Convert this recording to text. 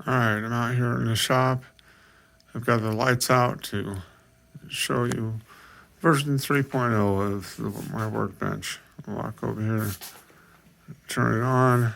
All right, I'm out here in the shop. I've got the lights out to show you version 3.0 of my workbench. I'll walk over here, turn it on.